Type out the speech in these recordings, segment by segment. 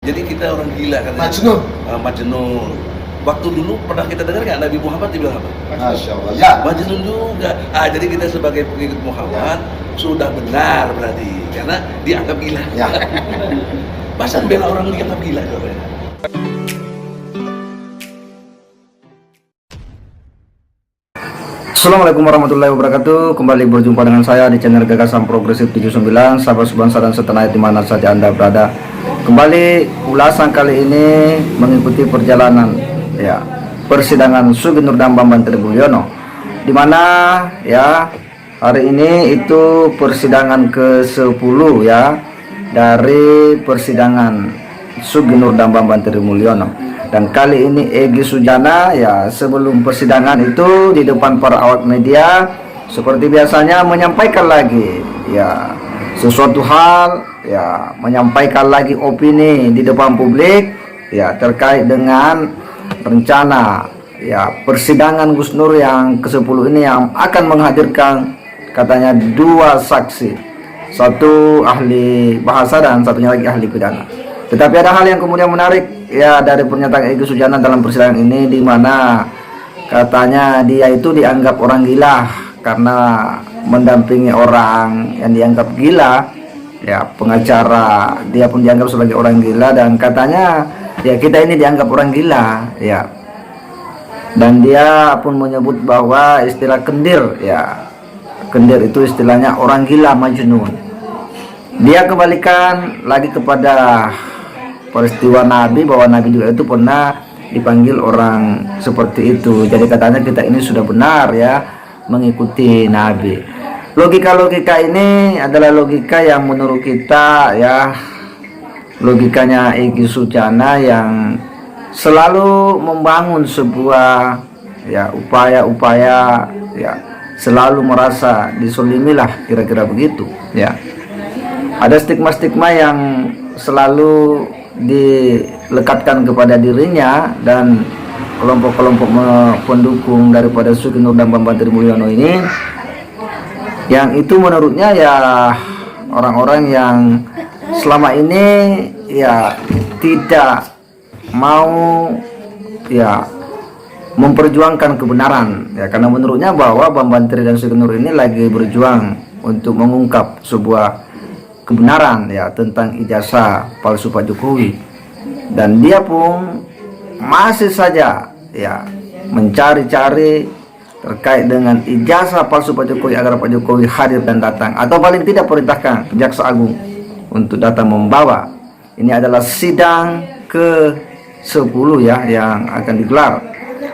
Jadi kita orang gila kan? Majnun. Majnun. Waktu dulu pernah kita dengar nggak Nabi Muhammad dibilang apa? Masya Allah. Ya. Majnun juga. Jadi kita sebagai pengikut Muhammad sudah benar berarti karena dianggap gila. Ya. Masa bela orang dianggap gila coba ya? Assalamualaikum warahmatullahi wabarakatuh. Kembali berjumpa dengan saya di channel Gagasan Progresif 79. Sahabat sebangsa dan setanah di mana saja Anda berada. Kembali ulasan kali ini mengikuti perjalanan persidangan Sugeng Nurdam Bambang Tribulyono, di mana hari ini itu persidangan ke-10 dari persidangan Sugeng Nurdam Bambang Tribulyono. Dan kali ini Egy Sujana sebelum persidangan itu di depan para awak media seperti biasanya menyampaikan lagi sesuatu hal, menyampaikan lagi opini di depan publik terkait dengan rencana persidangan Gus Nur yang ke-10 ini yang akan menghadirkan katanya 2 saksi, satu ahli bahasa dan satunya lagi ahli pidana. Tetapi ada hal yang kemudian menarik dari pernyataan Egy Sujana dalam persidangan ini, di mana katanya dia itu dianggap orang gila karena mendampingi orang yang dianggap gila, pengacara dia pun dianggap sebagai orang gila, dan katanya kita ini dianggap orang gila dan dia pun menyebut bahwa istilah kendir kendir itu istilahnya orang gila, majnun. Dia kembalikan lagi kepada peristiwa Nabi, bahwa Nabi juga itu pernah dipanggil orang seperti itu. Jadi katanya kita ini sudah benar mengikuti Nabi. Logika-logika ini adalah logika yang menurut kita logikanya Egy Sujana yang selalu membangun sebuah upaya-upaya selalu merasa disolimilah, kira-kira begitu Ada stigma-stigma yang selalu dilekatkan kepada dirinya dan kelompok-kelompok pendukung daripada Sugeng Nurdam Bambang Tribulyono ini, yang itu menurutnya orang-orang yang selama ini tidak mau memperjuangkan kebenaran karena menurutnya bahwa Bambang Tri dan Sugeng Nur ini lagi berjuang untuk mengungkap sebuah kebenaran tentang ijazah palsu Pak Jokowi, dan dia pun masih saja mencari-cari terkait dengan ijazah palsu Pak Jokowi agar Pak Jokowi hadir dan datang, atau paling tidak perintahkan Jaksa Agung untuk datang membawa. Ini adalah sidang ke-10 yang akan digelar.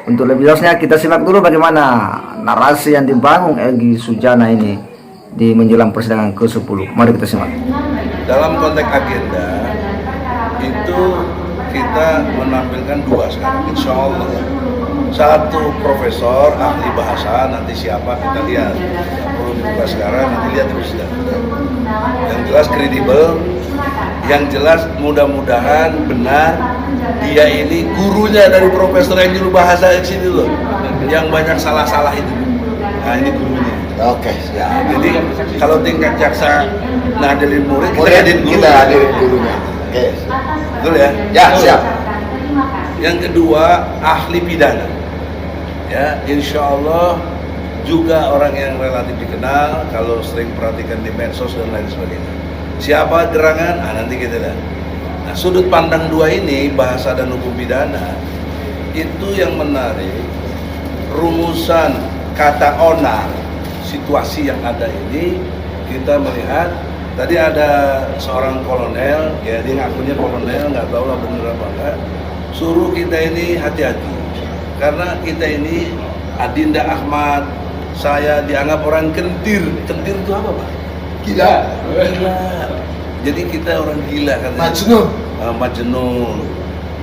Untuk lebih jelasnya kita simak dulu bagaimana narasi yang dibangun Egy Sujana ini di menjelang persidangan ke-10. Mari kita simak. Dalam konteks agenda itu kita menampilkan 2 sekarang, insya Allah satu profesor ahli bahasa, nanti siapa kita lihat, perlu dibuka sekarang, nanti lihat di persidangan. Yang jelas kredibel, yang jelas mudah-mudahan benar dia ini gurunya dari profesor yang juru bahasa di sini loh, yang banyak salah-salah itu. Nah ini gurunya. Oke. Jadi kalau tingkat jaksa ngadilin murid, kita hadirin gurunya. Oke. Betul ya? Ya, siap. Yang kedua ahli pidana. Insya Allah juga orang yang relatif dikenal, kalau sering perhatikan di medsos dan lain sebagainya. Siapa gerangan? Nanti kita lihat. Nah, sudut pandang 2 ini, bahasa dan hukum pidana, itu yang menarik. Rumusan kata onar, situasi yang ada ini, kita melihat tadi ada seorang kolonel, dia ngakunya kolonel, nggak tahu lah bener apa enggak, suruh kita ini hati-hati karena kita ini Adinda Ahmad, saya dianggap orang kentir. Kentir itu apa Pak? Gila. Jadi kita orang gila kan? Majnun. Majnun.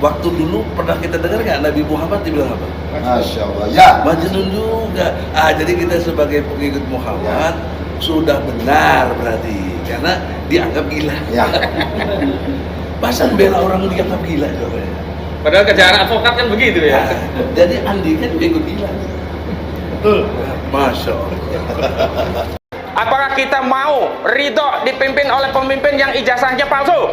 Waktu dulu pernah kita dengar nggak Nabi Muhammad dibilang apa? Masya Allah. Ya. Majnun juga. Jadi kita sebagai pengikut Muhammad sudah benar berarti karena dianggap gila. Ya. Masa bela orang dianggap gila coba ya? Padahal kejaran advokat kan begitu ya. Jadi Andi kan juga ikut gila. Betul. Masya Allah. Apakah kita mau ridho dipimpin oleh pemimpin yang ijazahnya palsu?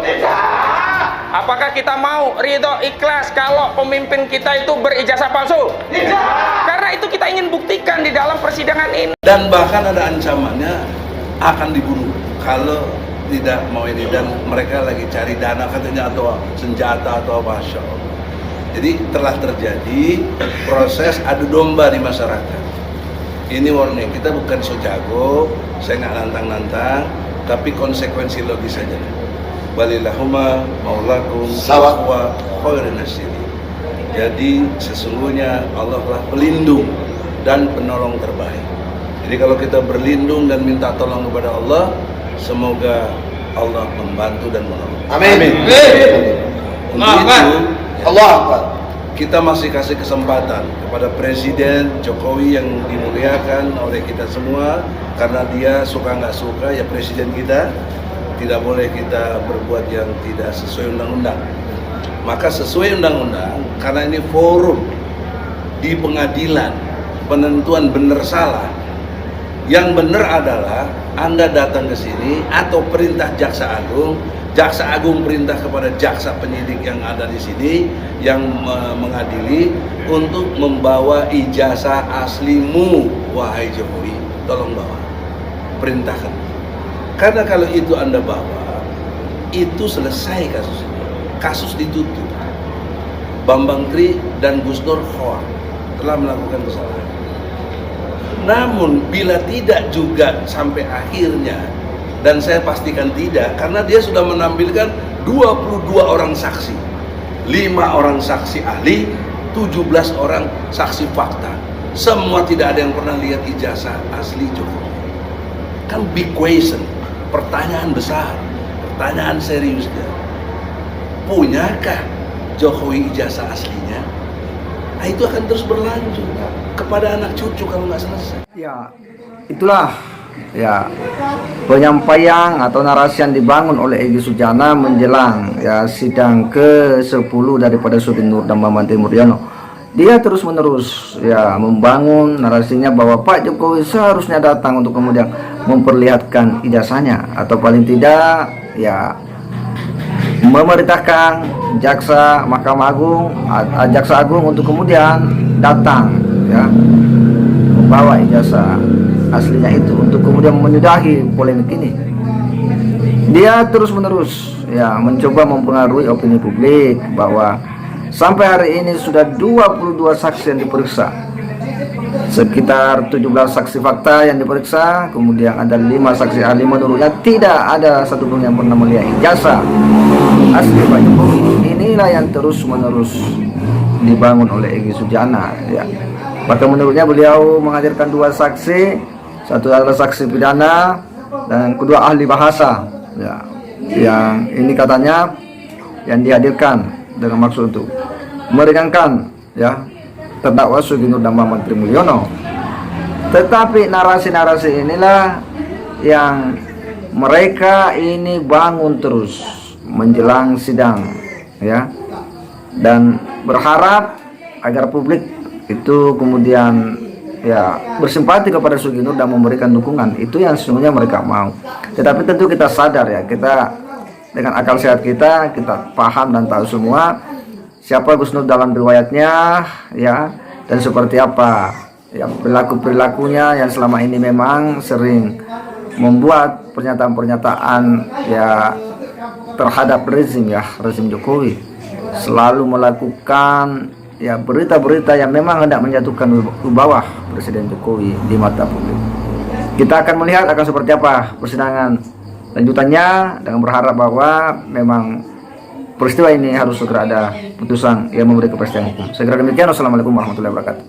Apakah kita mau ridho ikhlas kalau pemimpin kita itu berijazah palsu? Karena itu kita ingin buktikan di dalam persidangan ini. Dan bahkan ada ancamannya akan dibunuh kalau tidak mau ini, dan mereka lagi cari dana katanya atau senjata atau apa. Masya Allah. Jadi telah terjadi proses adu domba di masyarakat. Ini warning, kita bukan so jago, saya nggak nantang-nantang, tapi konsekuensi logis saja. Walillahumma maulakum wa khairun nasirin. Jadi sesungguhnya Allah telah pelindung dan penolong terbaik. Jadi kalau kita berlindung dan minta tolong kepada Allah, semoga Allah membantu dan menolong. Amin. Untuk itu, Allah Akbar. kita masih kasih kesempatan kepada Presiden Jokowi yang dimuliakan oleh kita semua, karena dia suka nggak suka ya Presiden kita, tidak boleh kita berbuat yang tidak sesuai undang-undang. Maka sesuai undang-undang, karena ini forum di pengadilan penentuan benar salah, yang benar adalah Anda datang ke sini atau perintah Jaksa Agung perintah kepada jaksa penyidik yang ada di sini yang mengadili untuk membawa ijazah aslimu, wahai Jokowi, tolong bawa, perintahkan. Karena kalau itu Anda bawa, itu selesai kasus ini, kasus ditutup. Bambang Tri dan Gus Dur Khawar telah melakukan kesalahan. Namun bila tidak juga sampai akhirnya, dan saya pastikan tidak, karena dia sudah menampilkan 22 orang saksi, 5 orang saksi ahli, 17 orang saksi fakta. Semua tidak ada yang pernah lihat ijazah asli Jokowi. Kan big question, pertanyaan besar, pertanyaan serius dia. Punyakah Jokowi ijazah aslinya? Nah, itu akan terus berlanjut kepada anak cucu kalau nggak selesai. Ya, itulah ya penyampaian atau narasi yang dibangun oleh Egy Sujana menjelang ya sidang ke-10 daripada Sugeng Nur dan Bambang Mulyono. Dia terus menerus ya membangun narasinya bahwa Pak Jokowi seharusnya datang untuk kemudian memperlihatkan ijazahnya, atau paling tidak ya memerintahkan jaksa Mahkamah Agung, Jaksa Agung untuk kemudian datang ya membawa ijazah aslinya itu untuk kemudian menyudahi polemik ini. Dia terus menerus ya mencoba mempengaruhi opini publik bahwa sampai hari ini sudah 22 saksi yang diperiksa, sekitar 17 saksi fakta yang diperiksa, kemudian ada 5 saksi ahli. Menurutnya tidak ada satupun yang pernah melihat ijazah asli Pak Jokowi. Inilah yang terus menerus dibangun oleh Egy Sujana ya. Maka menurutnya beliau menghadirkan 2 saksi, satu adalah saksi pidana dan kedua ahli bahasa ya, yang ini katanya yang dihadirkan dengan maksud untuk meringankan ya terdakwa Sugeng Nur dan Bambang Mulyono. Tetapi narasi-narasi inilah yang mereka ini bangun terus menjelang sidang ya, dan berharap agar publik itu kemudian ya bersimpati kepada Sugeng Nur dan memberikan dukungan. Itu yang sesungguhnya mereka mau. Tetapi tentu kita sadar ya, kita dengan akal sehat kita paham dan tahu semua siapa Gus Nur dalam riwayatnya ya, dan seperti apa ya perilakunya yang selama ini memang sering membuat pernyataan-pernyataan ya terhadap rezim Jokowi, selalu melakukan ya berita-berita yang memang hendak menjatuhkan wibawa Presiden Jokowi di mata publik. Kita akan melihat akan seperti apa persidangan lanjutannya, dengan berharap bahwa memang peristiwa ini harus segera ada putusan yang memberi kepastian hukum. Segera demikian. Wassalamualaikum warahmatullahi wabarakatuh.